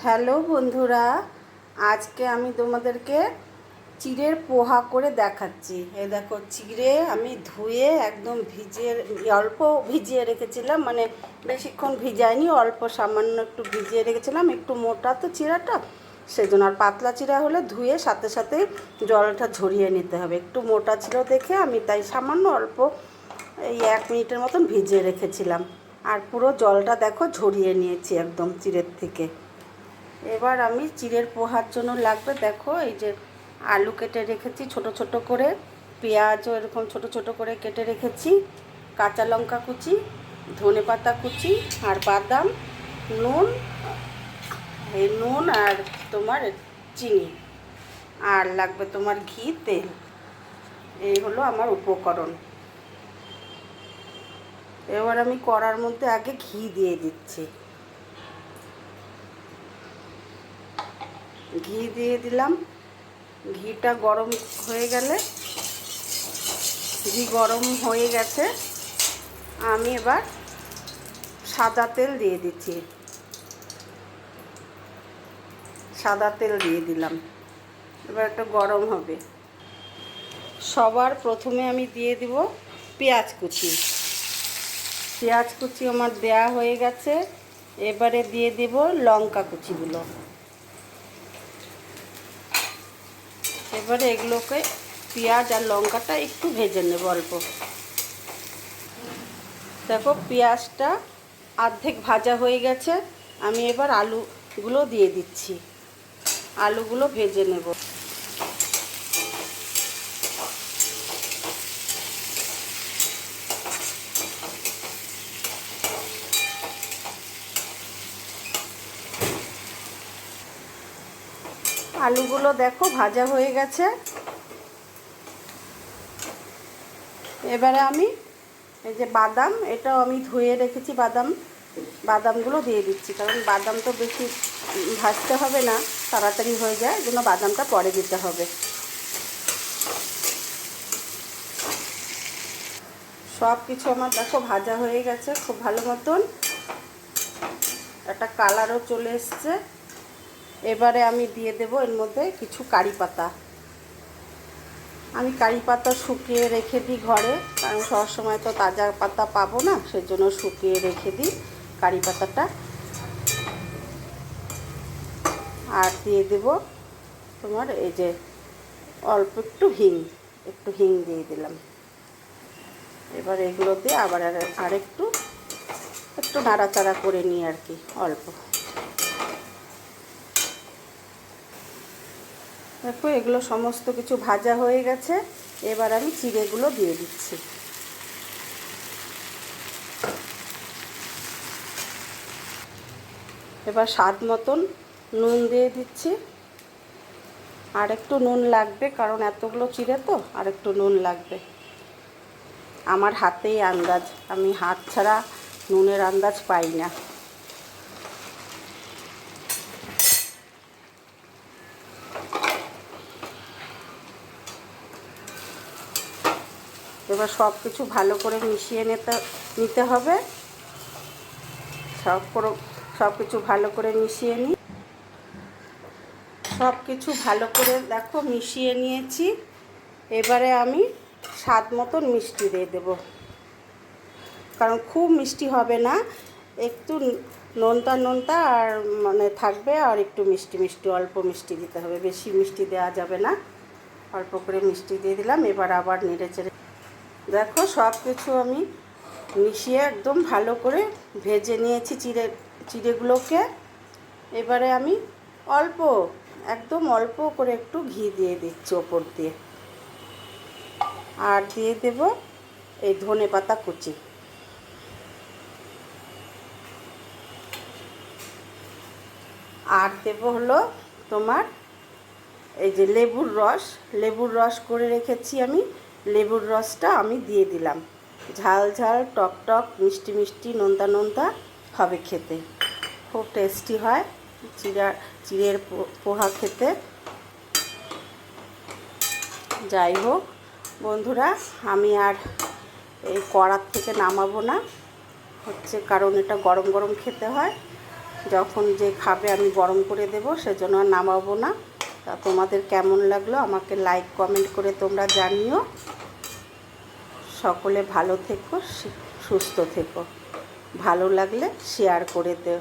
Hello বন্ধুরা, আজকে আমি তোমাদেরকে চিড়ের পোহা করে দেখাচ্ছি। এই দেখো, চিড়ে আমি ধুয়ে একদম অল্প ভিজিয়ে রেখেছিলাম, মানে বেশিক্ষণ ভিজাইনি, অল্প সামান্য একটু ভিজিয়ে রেখেছিলাম। একটু মোটা তো চিড়াটা, সেজন্য। আর পাতলা চিড়া হলে ধুয়ে সাথে সাথে জলটা ঝরিয়ে নিতে হবে। একটু মোটা ছিল দেখে আমি তাই সামান্য অল্প এই 1 মিনিটের মতন ভিজিয়ে রেখেছিলাম। আর পুরো জলটা দেখো ঝরিয়ে নিয়েছি একদম চিড়ের থেকে। এবার আমি চিড়ের পোহার জন্য লাগবে, দেখো এই যে আলু কেটে রেখেছি ছোট ছোট করে, পেঁয়াজও এরকম ছোট ছোট করে কেটে রেখেছি, কাঁচা লঙ্কা কুচি, ধনেপাতা কুচি, আর বাদাম, নুন, নুন আর তোমার চিনি, আর লাগবে তোমার ঘি, তেল। এই হলো আমার উপকরণ। এবার আমি কড়ার মধ্যে আগে ঘি দিয়ে দিচ্ছি। ঘি দিয়ে দিলাম। ঘিটা গরম হয়ে গেলে, ঘি গরম হয়ে গেছে, আমি এবার সাদা তেল দিয়ে দিচ্ছি। সাদা তেল দিয়ে দিলাম। এবার একটা গরম হবে। সবার প্রথমে আমি দিয়ে দিব পেঁয়াজ কুচি। পেঁয়াজ কুচি আমার দেয়া হয়ে গেছে। এবারে দিয়ে দেব লঙ্কা কুচিগুলো। এবারে এগুলোকে, পেঁয়াজ আর লঙ্কাটা একটু ভেজে নেব অল্প। দেখো পেঁয়াজটা অর্ধেক ভাজা হয়ে গেছে। আমি এবার আলুগুলো দিয়ে দিচ্ছি। আলুগুলো ভেজে নেব। আলুগুলো দেখো ভাজা হয়ে গেছে। এবারে আমি এই যে বাদাম, এটাও আমি ধুয়ে রেখেছি, বাদামগুলো দিয়ে দিচ্ছি। কারণ বাদাম তো বেশি ভাজতে হবে না, তাড়াতাড়ি হয়ে যায়, এই জন্য বাদামটা পরে দিতে হবে। সব কিছু আমার দেখো ভাজা হয়ে গেছে খুব ভালো মতন, একটা কালারও চলে এসছে। এবারে আমি দিয়ে দেব এর মধ্যে কিছু কারি পাতা। আমি কারি পাতা শুকিয়ে রেখে দিই ঘরে, কারণ সবসময় তো তাজা পাতা পাবো না, সেজন্য শুকিয়ে রেখে দিই কারি পাতাটা। আর দিয়ে দেব তোমার এই যে অল্প একটু হিং দিয়ে দিলাম। এবার এগুলো দিয়ে আবার একটু নাড়াচাড়া করে নিই আর কি, অল্প। দেখো এগুলো সমস্ত কিছু ভাজা হয়ে গেছে। এবার আমি চিড়েগুলো দিয়ে দিচ্ছি। এবার স্বাদ মতন নুন দিয়ে দিচ্ছি। আর একটু নুন লাগবে, কারণ এতগুলো চিড়ে তো, আর একটু নুন লাগবে। আমার হাতেই আন্দাজ, আমি হাত ছাড়া নুনের আন্দাজ পাই না। এবার সব কিছু ভালো করে মিশিয়ে নিতে হবে। সব কিছু ভালো করে মিশিয়ে নিই। সব কিছু ভালো করে দেখো মিশিয়ে নিয়েছি। এবারে আমি স্বাদ মতন মিষ্টি দিয়ে দেব, কারণ খুব মিষ্টি হবে না, একটু নোনতা আর মানে থাকবে, আর একটু মিষ্টি মিষ্টি, অল্প মিষ্টি দিতে হবে, বেশি মিষ্টি দেওয়া যাবে না। অল্প করে মিষ্টি দিয়ে দিলাম। এবার আবার নেড়েচেড়ে দেখো সব কিছু আমি মিশিয়ে একদম ভালো করে ভেজে নিয়েছি চিড়েগুলোকে। এবারে আমি একদম অল্প করে একটু ঘি দিয়ে দিচ্ছি ওপর দিয়ে। আর দিয়ে দেব এই ধনেপাতা কুচি। আর দেব হলো তোমার এই যে লেবুর রস করে রেখেছি আমি, লেবুর রসটা আমি দিয়ে দিলাম। ঝাল ঝাল, টক টক, মিষ্টি মিষ্টি, নোনতা হবে খেতে। খুব টেস্টি হয় চিড়ের পোহা খেতে। যাই হোক বন্ধুরা, আমি আর এই কড়ার থেকে নামাবো না, কারণ এটা গরম গরম খেতে হয়। যখন যে খাবে আমি গরম করে দেবো, সেজন্য আর নামাবো না। তা তোমাদের কেমন লাগলো আমাকে লাইক কমেন্ট করে তোমরা জানিও। সকলে ভালো থেকো, সুস্থ থেকো। ভালো লাগলে শেয়ার করে দিও।